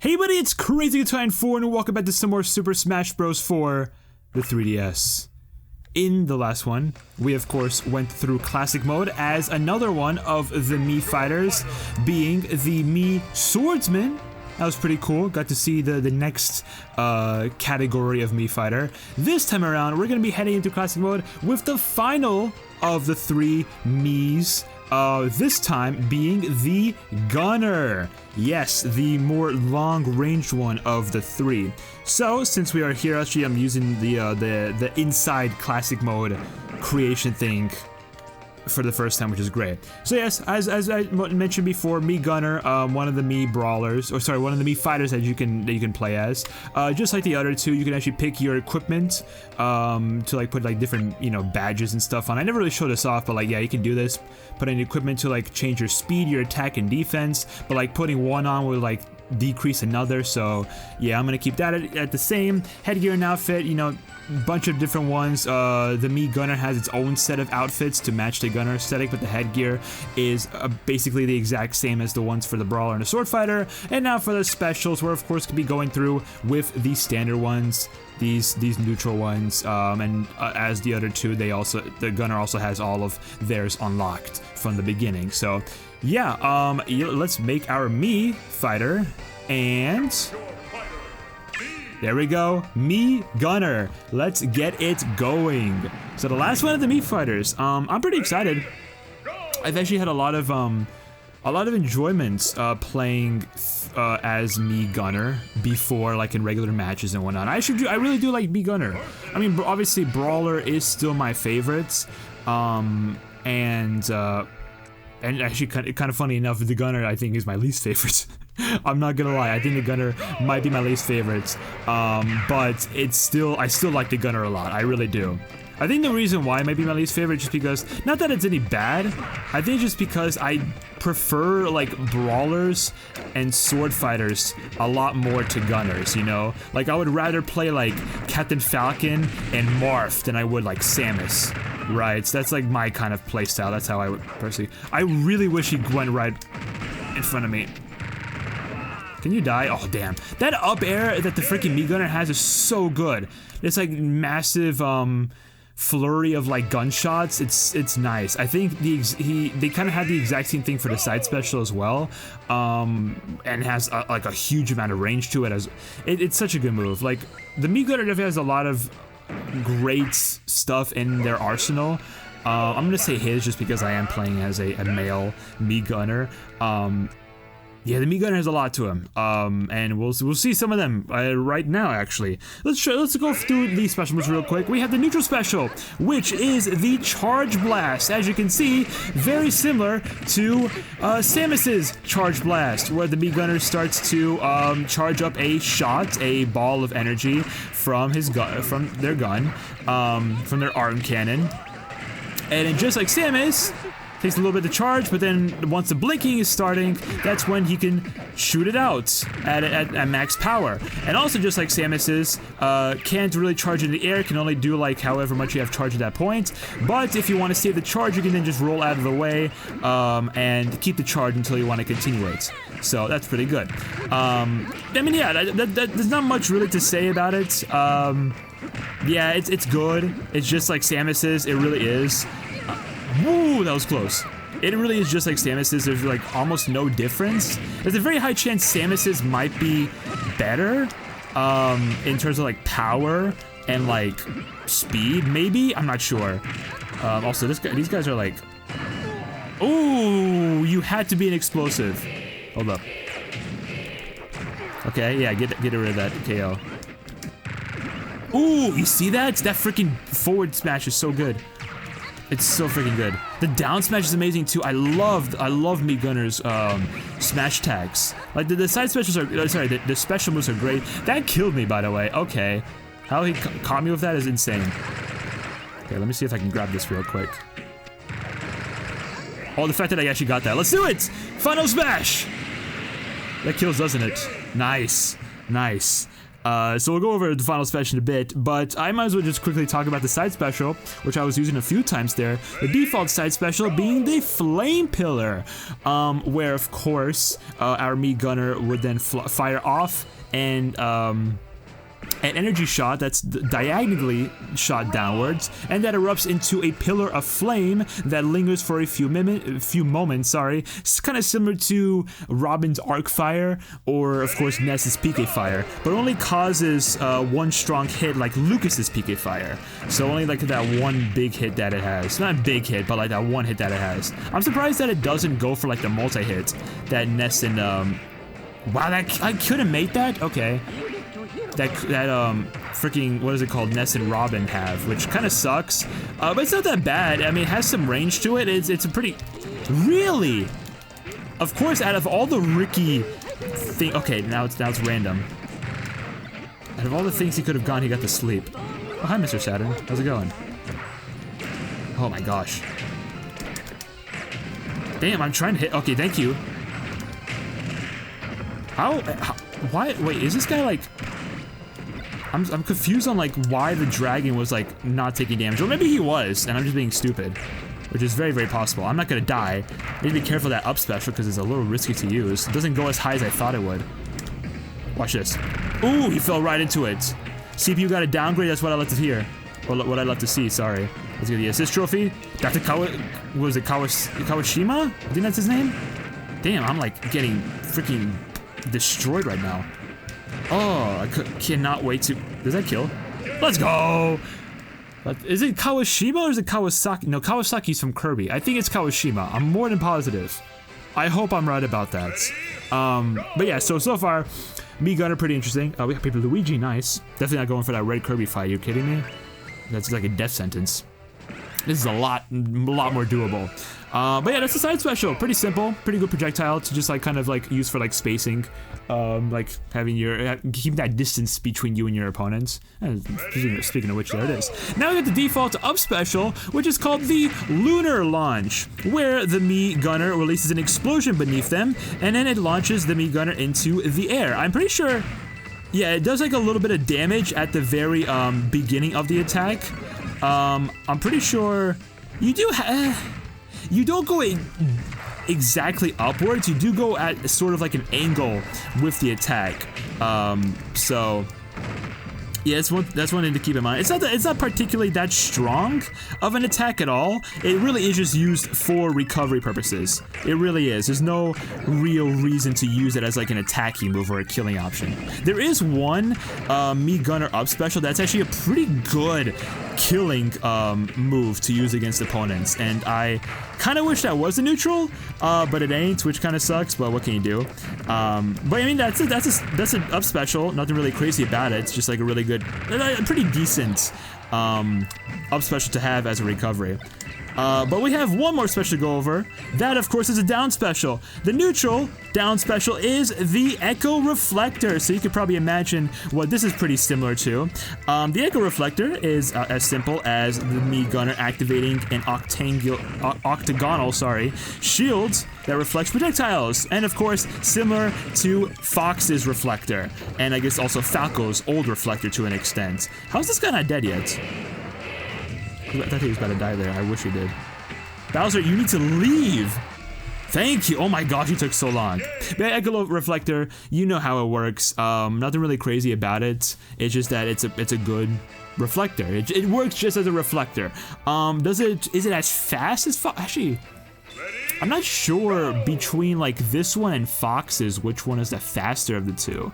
Hey buddy, it's Crazy Guitar 4 and welcome back to some more Super Smash Bros. For the 3DS. In the last one, we of course went through classic mode as another one of the Mii fighters, being the Mii Swordsman. That was pretty cool. Got to see the next category of Mii fighter. This time around, we're going to be heading into classic mode with the final of the three Miis. This time being the Gunner. Yes, the more long-ranged one of the three. So, since we are here, actually, I'm using the inside classic mode creation thing for the first time, which is great. So yes, as I mentioned before, Mii Gunner, one of the Mii brawlers, or sorry, one of the Mii fighters that you can play as. Just like the other two, you can actually pick your equipment to like put like different badges and stuff on. I never really showed this off, but like yeah, you can do this. Put in equipment to like change your speed, your attack, and defense. But like putting one on will like decrease another. So yeah, I'm gonna keep that at the same headgear and outfit. Bunch of different ones. The Mii Gunner has its own set of outfits to match the Gunner aesthetic, but the headgear is basically the exact same as the ones for the Brawler and the Sword Fighter. And now for the specials, we're of course going to be going through with the standard ones, these neutral ones, and as the other two, the Gunner also has all of theirs unlocked from the beginning. So yeah, let's make our Mii fighter, and there we go, Mii Gunner. Let's get it going. So the last one of the Mii fighters. I'm pretty excited. I've actually had a lot of enjoyment playing as Mii Gunner before, like in regular matches and whatnot. I really do like Mii Gunner. I mean, obviously Brawler is still my favorite, and actually kind of funny enough, the Gunner I think is my least favorite. I'm not gonna lie, I think the Gunner might be my least favorite, but I still like the Gunner a lot, I really do. I think the reason why it might be my least favorite is just because, not that it's any bad, I think just because I prefer like Brawlers and Sword Fighters a lot more to Gunners, Like I would rather play like Captain Falcon and Marth than I would like Samus. Right, so that's like my kind of playstyle, that's how I would personally. I really wish he went right in front of me. Can you die? Oh damn. That up air that the freaking Mii Gunner has is so good. It's like massive flurry of like gunshots. It's nice. I think they kind of had the exact same thing for the side special as well. And has like a huge amount of range to it. It's such a good move. Like the Mii Gunner definitely has a lot of great stuff in their arsenal. I'm gonna say his just because I am playing as a male Mii Gunner. Yeah, the Mii Gunner has a lot to him, and we'll see some of them right now. Actually, let's go through these special moves real quick. We have the neutral special, which is the Charge Blast. As you can see, very similar to Samus's Charge Blast, where the Mii Gunner starts to charge up a shot, a ball of energy from their gun, from their arm cannon, and then just like Samus, takes a little bit to charge, but then once the blinking is starting, that's when he can shoot it out at max power. And also just like Samus's, can't really charge in the air, can only do like however much you have charged at that point. But if you want to save the charge, you can then just roll out of the way and keep the charge until you want to continue it. So that's pretty good. I mean, yeah, there's not much really to say about it. Yeah, it's good. It's just like Samus's, it really is. Woo, that was close. It really is just like Samus's. There's like almost no difference. There's a very high chance Samus's might be better in terms of like power and like speed, maybe? I'm not sure. Also, these guys are like... Ooh, you had to be an explosive. Hold up. Okay, yeah, get rid of that KO. Ooh, you see that? That freaking forward smash is so good. It's so freaking good. The down smash is amazing too. I love Mii Gunner's smash tags. Like the side specials are, sorry, the special moves are great. That killed me, by the way. Okay, how he caught me with that is insane. Okay, let me see if I can grab this real quick. Oh, the fact that I actually got that. Let's do it! Final smash! That kills, doesn't it? Nice, nice. So we'll go over the final special in a bit, but I might as well just quickly talk about the side special, which I was using a few times there. The default side special being the Flame Pillar, where of course our Mii Gunner would then fire off and an energy shot that's diagonally shot downwards, and that erupts into a pillar of flame that lingers for a few moments. Sorry, it's kind of similar to Robin's arc fire, or of course Ness's PK fire, but only causes one strong hit like Lucas's PK fire. So only like that one big hit that it has. Not a big hit, but like that one hit that it has. I'm surprised that it doesn't go for like the multi-hit that Ness and wow, that I couldn't make that. Okay. That freaking, what is it called, Ness and Robin have, which kind of sucks, but it's not that bad. I mean, it has some range to it. It's a pretty, really, of course, out of all the Ricky thing, okay, now it's random. Out of all the things he could have gone, he got to sleep. Oh, hi, Mr. Saturn. How's it going? Oh my gosh. Damn, I'm trying to hit. Okay, thank you. How why? Wait, is this guy like? I'm confused on like why the dragon was like not taking damage, or maybe he was, and I'm just being stupid, which is very, very possible. I'm not gonna die. I need to be careful of that up special because it's a little risky to use. It doesn't go as high as I thought it would. Watch this. Ooh, he fell right into it. CPU got a downgrade. That's what I like to hear, or what I love to see. Sorry. Let's get the assist trophy. Dr. Kawashima? I think that's his name. Damn, I'm like getting freaking destroyed right now. Oh, I cannot wait to... Does that kill? Let's go! Is it Kawashima or is it Kawasaki? No, Kawasaki's from Kirby. I think it's Kawashima. I'm more than positive. I hope I'm right about that. But yeah, so far, Mii Gunner, pretty interesting. We have Paper Luigi, nice. Definitely not going for that red Kirby fight. Are you kidding me? That's like a death sentence. This is a lot more doable. But yeah, that's the side special. Pretty simple, pretty good projectile to just like kind of like use for like spacing, like having your keeping that distance between you and your opponents. Speaking of which, there it is. Now we got the default up special, which is called the Lunar Launch, where the Mii Gunner releases an explosion beneath them, and then it launches the Mii Gunner into the air. I'm pretty sure, yeah, it does like a little bit of damage at the very beginning of the attack. I'm pretty sure you do you don't go exactly upwards, you do go at sort of like an angle with the attack. So yeah, that's one thing to keep in mind. It's not particularly that strong of an attack at all. It really is just used for recovery purposes. It really is. There's no real reason to use it as like an attacking move or a killing option. There is one Mii Gunner up special that's actually a pretty good killing move to use against opponents, and I kind of wish that was a neutral, but it ain't, which kind of sucks, but what can you do? But I mean, that's an up special, nothing really crazy about it. It's just like a really good, a pretty decent up special to have as a recovery. But we have one more special to go over. That, of course, is a down special. The neutral down special is the Echo Reflector. So you could probably imagine what this is pretty similar to. The Echo Reflector is as simple as the Mii Gunner activating an octagonal shield that reflects projectiles. And, of course, similar to Fox's Reflector. And I guess also Falco's old Reflector to an extent. How's this guy not dead yet? I thought he was about to die there. I wish he did. Bowser, you need to leave. Thank you. Oh my gosh, he took so long. But Echo Reflector, you know how it works. Nothing really crazy about it. It's just that it's a good reflector. It works just as a reflector. Is it as fast as Fox? Actually, I'm not sure between like this one and Fox's which one is the faster of the two.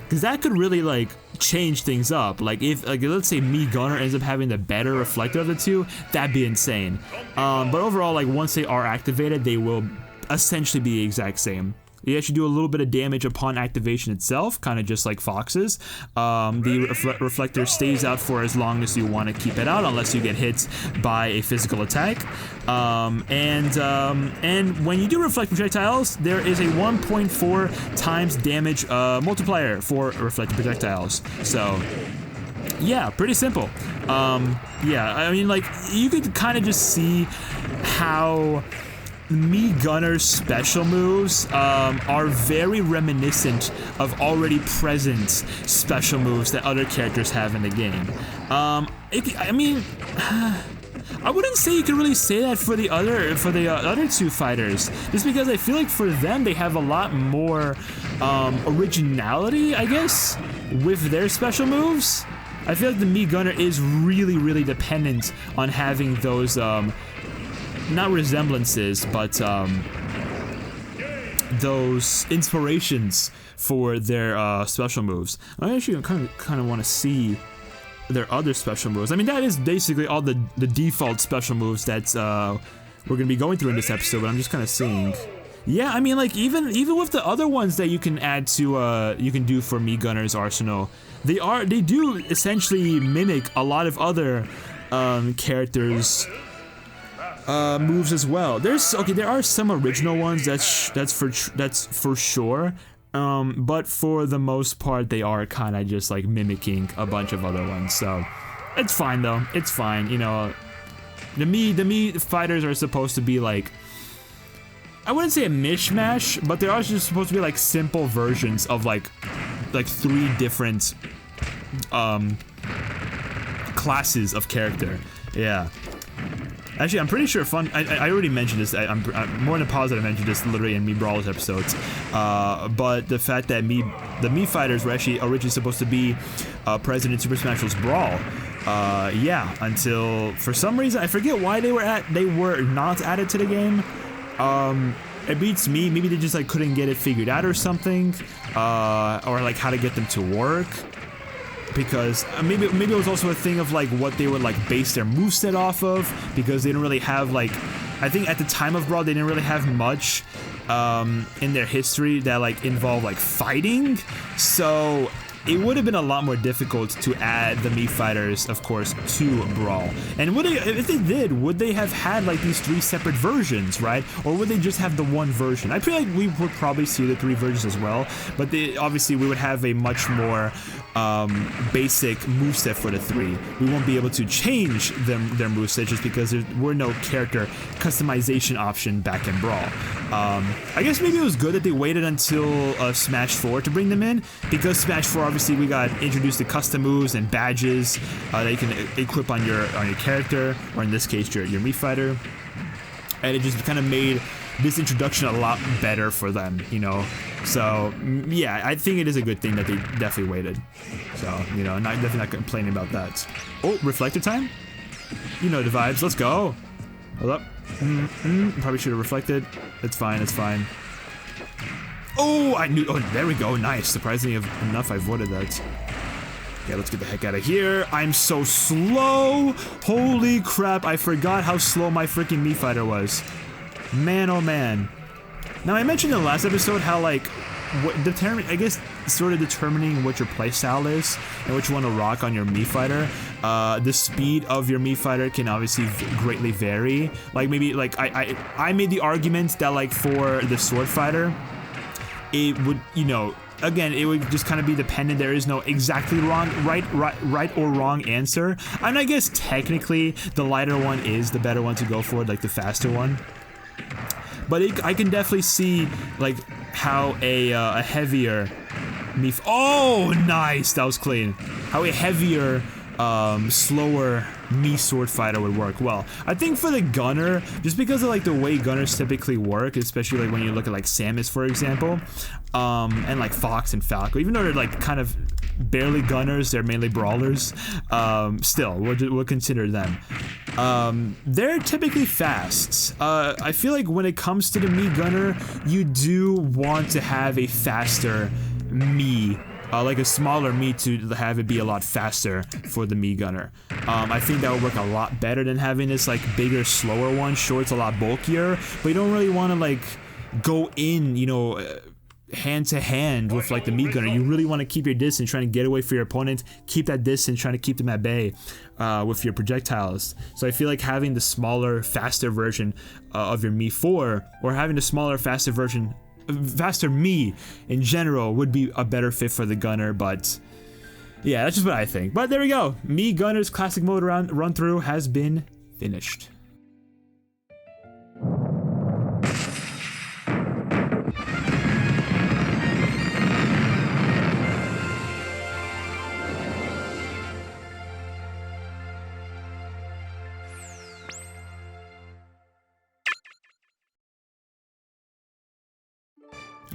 Because that could really, like, change things up. Like, if, like, let's say Mii Gunner ends up having the better reflector of the two, that'd be insane. But overall, like, once they are activated, they will essentially be the exact same. You actually do a little bit of damage upon activation itself, kind of just like Fox's. The reflector stays out for as long as you want to keep it out, unless you get hit by a physical attack. And when you do reflect projectiles, there is a 1.4 times damage multiplier for reflected projectiles. So yeah, pretty simple. Yeah, I mean, like, you could kind of just see how Mii Gunner's special moves are very reminiscent of already present special moves that other characters have in the game. I mean, I wouldn't say you can really say that for the other two fighters, just because I feel like for them they have a lot more originality, I guess, with their special moves. I feel like the Mii Gunner is really dependent on having those not resemblances, but those inspirations for their special moves. I actually kind of want to see their other special moves. I mean, that is basically all the default special moves that we're gonna be going through in this episode, but I'm just kind of seeing. Yeah, I mean, like, even with the other ones that you can add to, you can do for Mii Gunner's arsenal, they do essentially mimic a lot of other characters' moves as well. There are some original ones that's for sure, but for the most part they are kind of just like mimicking a bunch of other ones. So it's fine though. It's fine. You know, the Mii fighters are supposed to be like, I wouldn't say a mishmash, but they're also just supposed to be like simple versions of like 3 different classes of character. Yeah. Actually, I'm pretty sure I already mentioned this. I'm more than positive I mentioned this literally in Mii Brawlers episodes. But the fact that the Mii fighters were actually originally supposed to be present in Super Smash Bros. Brawl. Yeah, until for some reason I forget why they were not added to the game. It beats me. Maybe they just like couldn't get it figured out or something, or like how to get them to work. Because maybe it was also a thing of like what they would like base their moveset off of, because they didn't really have like, I think at the time of Brawl they didn't really have much in their history that like involved like fighting, so it would have been a lot more difficult to add the Mii fighters, of course, to Brawl. And if they did, would they have had like these 3 separate versions, right? Or would they just have the one version? I feel like we would probably see the 3 versions as well, but obviously we would have a much more basic moveset for the 3. We won't be able to change their moveset just because there were no character customization option back in Brawl. I guess maybe it was good that they waited until Smash 4 to bring them in, because Smash 4 obviously we got introduced to custom moves and badges that you can equip on your character, or in this case your Mii fighter, and it just kind of made this introduction a lot better for them, you know. So yeah, I think it is a good thing that they definitely waited. So, you know, definitely not complaining about that. Oh, reflector time? You know the vibes. Let's go. Hold up. Probably should have reflected. It's fine. It's fine. Oh, I knew. Oh, there we go. Nice. Surprisingly enough, I avoided that. Okay, let's get the heck out of here. I'm so slow. Holy crap. I forgot how slow my freaking Mii fighter was. Man, oh man. Now, I mentioned in the last episode how, like, I guess sort of determining what your playstyle is and what you want to rock on your Mii fighter. The speed of your Mii fighter can obviously greatly vary. Like, maybe, like, I made the argument that, like, for the sword fighter, it would, you know, again, it would just kind of be dependent. There is no exactly right or wrong answer. And I guess technically the lighter one is the better one to go for, like the faster one. But I can definitely see like how a heavier Mii. Oh, nice! That was clean. How a heavier, slower Mii sword fighter would work. Well, I think for the Gunner, just because of like the way Gunners typically work, especially like when you look at like Samus, for example, and like Fox and Falco, even though they're like kind of barely Gunners, they're mainly brawlers. Still, we'll consider them. They're typically fast. I feel like when it comes to the Mii Gunner, you do want to have a faster Mii, like a smaller Mii, to have it be a lot faster for the Mii Gunner. I think that would work a lot better than having this like bigger, slower one. Sure, it's a lot bulkier, but you don't really want to like go in, you know, hand to hand with like the Mii Gunner. You really want to keep your distance, trying to get away from your opponent, keep that distance, trying to keep them at bay with your projectiles. So I feel like having the smaller, faster version of your Mii 4, or having the smaller, faster Mii in general would be a better fit for the Gunner. But yeah, that's just what I think. But there we go. Mii Gunner's classic mode run through has been finished.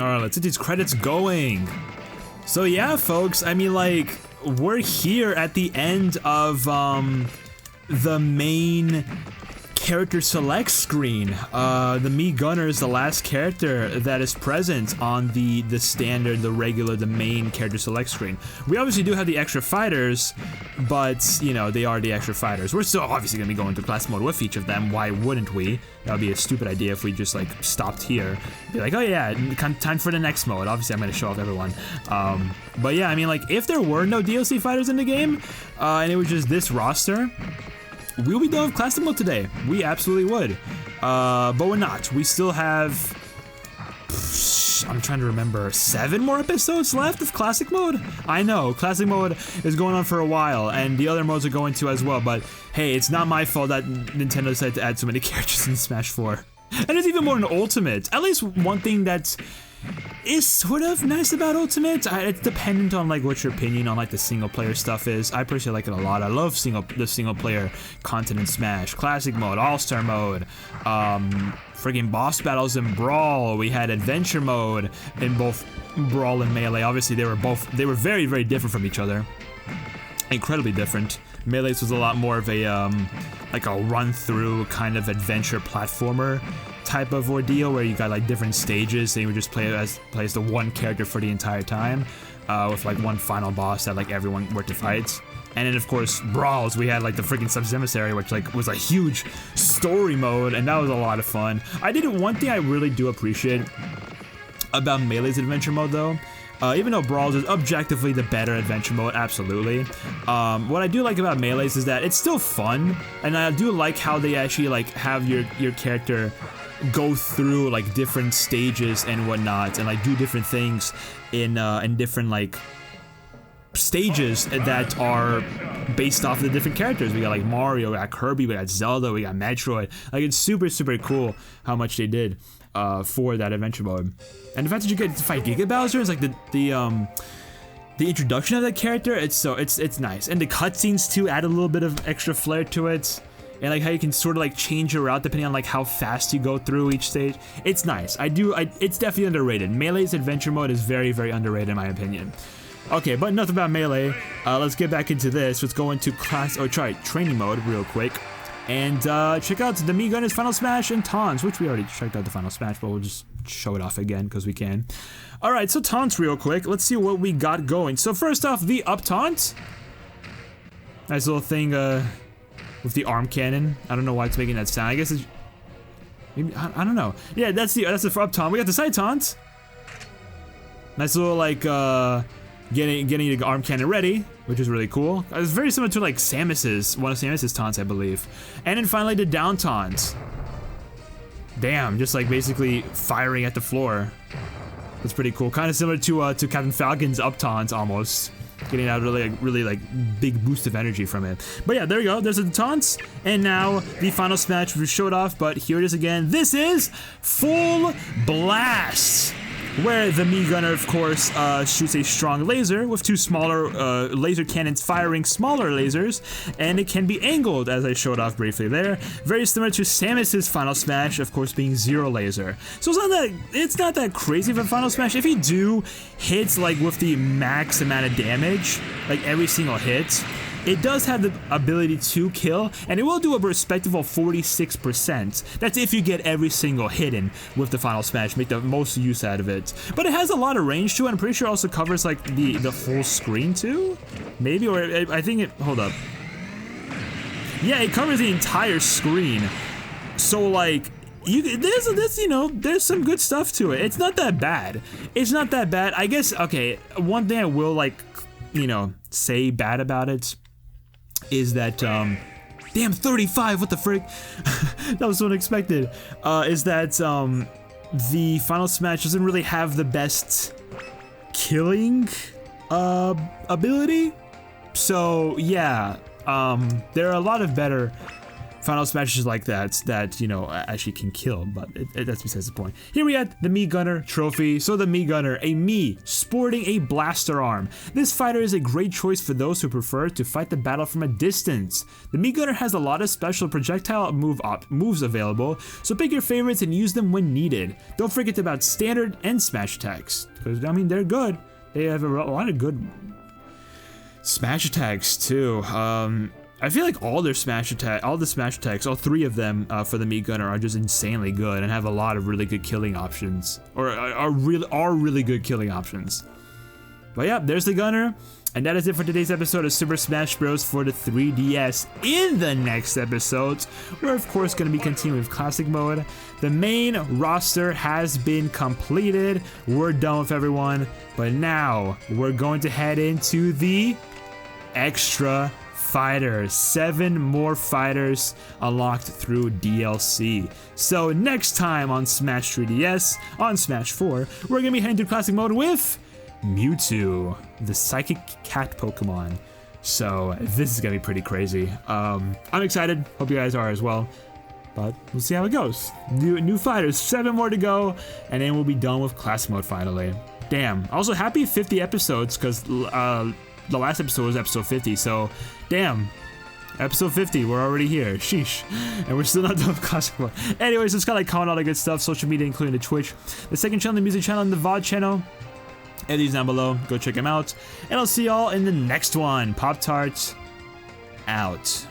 Alright, let's get these credits going. So yeah, folks, I mean, like, we're here at the end of, the main character select screen. The Mii Gunner is the last character that is present on the standard, the regular, the main character select screen. We obviously do have the extra fighters, but, you know, they are the extra fighters. We're still obviously going to be going to classic mode with each of them. Why wouldn't we? That would be a stupid idea if we just, like, stopped here. Be like, oh yeah, time for the next mode. Obviously, I'm going to show off everyone. But yeah, I mean, like, if there were no DLC fighters in the game, and it was just this roster, we'll be done with classic mode today. We absolutely would. But we're not. We still have, I'm trying to remember, 7 more episodes left of classic mode? I know, classic mode is going on for a while, and the other modes are going to as well, but hey, it's not my fault that Nintendo decided to add so many characters in Smash 4. And it's even more in Ultimate. At least one thing that is sort of nice about Ultimate. It's dependent on like what your opinion on like the single player stuff is. I personally like it a lot. I love the single player content in Smash. Classic mode, All-Star mode, friggin' boss battles in Brawl. We had adventure mode in both Brawl and Melee. Obviously they were very, very different from each other. Incredibly different. Melee's was a lot more of a like a run-through kind of adventure platformer type of ordeal where you got like different stages and you would just play as the one character for the entire time, with like one final boss that like everyone were to fight. And then of course Brawls, we had like the freaking Sub-Emissary, which like was a huge story mode, and that was a lot of fun. One thing I really do appreciate about Melee's adventure mode though, even though Brawls is objectively the better adventure mode, absolutely. What I do like about Melee's is that it's still fun, and I do like how they actually like have your character go through like different stages and whatnot, and like do different things in different like stages that are based off of the different characters. We got like Mario, we got Kirby, we got Zelda, we got Metroid. Like it's super, super cool how much they did for that adventure mode. And the fact that you get to fight Giga Bowser is like the introduction of that character. It's nice, and the cutscenes too add a little bit of extra flair to it. And like how you can sort of like change your route depending on like how fast you go through each stage. It's nice. It's definitely underrated. Melee's adventure mode is very, very underrated in my opinion. Okay, but enough about Melee. Let's get back into this. Let's go into training mode real quick. And check out the Mii Gunner's Final Smash and Taunts, which we already checked out the Final Smash, but we'll just show it off again because we can. Alright, so Taunts real quick. Let's see what we got going. So first off, the up taunt. Nice little thing, with the arm cannon. I don't know why it's making that sound. I guess it's maybe I don't know. Yeah, that's the up taunt. We got the side taunt. Nice little like getting the arm cannon ready, which is really cool. It's very similar to like Samus's, one of Samus's taunts, I believe. And then finally the down taunt. Damn, just like basically firing at the floor. That's pretty cool. Kind of similar to Captain Falcon's up taunt almost. Getting out really like big boost of energy from it. But yeah, there we go. There's the taunts, and now the final smash we showed off. But here it is again. This is Full Blast, where the Mii Gunner, of course, shoots a strong laser with 2 smaller laser cannons firing smaller lasers, and it can be angled, as I showed off briefly there. Very similar to Samus's Final Smash, of course, being 0 laser. So it's not that crazy for Final Smash. If you do hits like with the max amount of damage, like every single hit, it does have the ability to kill, and it will do a respectable 46%. That's if you get every single hit in with the Final Smash, make the most use out of it. But it has a lot of range to it. I'm pretty sure it also covers like the full screen too? Maybe, or I think it, hold up. Yeah, it covers the entire screen. So like, there's some good stuff to it. It's not that bad. It's not that bad. I guess, okay, one thing I will like, say bad about it is that, damn, 35, what the frick? That was so unexpected. Is that, the Final Smash doesn't really have the best killing, ability. So, yeah, there are a lot of better Final smashes like that you know, actually can kill, but that's besides the point. Here we have the Mii Gunner trophy. So the Mii Gunner, a Mii sporting a blaster arm. This fighter is a great choice for those who prefer to fight the battle from a distance. The Mii Gunner has a lot of special projectile moves available, so pick your favorites and use them when needed. Don't forget about standard and smash attacks, because I mean they're good. They have a lot of good smash attacks too. I feel like all the smash attacks, all 3 of them for the Mii Gunner are just insanely good and have a lot of really good killing options, or are really good killing options. But yeah, there's the Gunner, and that is it for today's episode of Super Smash Bros. For the 3DS. In the next episodes, we're of course going to be continuing with Classic Mode. The main roster has been completed. We're done with everyone, but now we're going to head into the extra fighters. 7 more fighters unlocked through DLC. So next time on Smash 3DS, on Smash 4, we're gonna be heading to Classic Mode with Mewtwo, the Psychic Cat Pokemon. So this is gonna be pretty crazy. I'm excited. Hope you guys are as well. But we'll see how it goes. New fighters, 7 more to go, and then we'll be done with Classic Mode finally. Damn. Also, happy 50 episodes, because the last episode was episode 50, so damn, episode 50, we're already here, sheesh, and we're still not done with Classic Mode. Anyways, just gotta comment all the good stuff, social media including the Twitch, the second channel, the music channel, and the VOD channel. Everything's down below, go check them out, and I'll see y'all in the next one. Pop-Tart, out.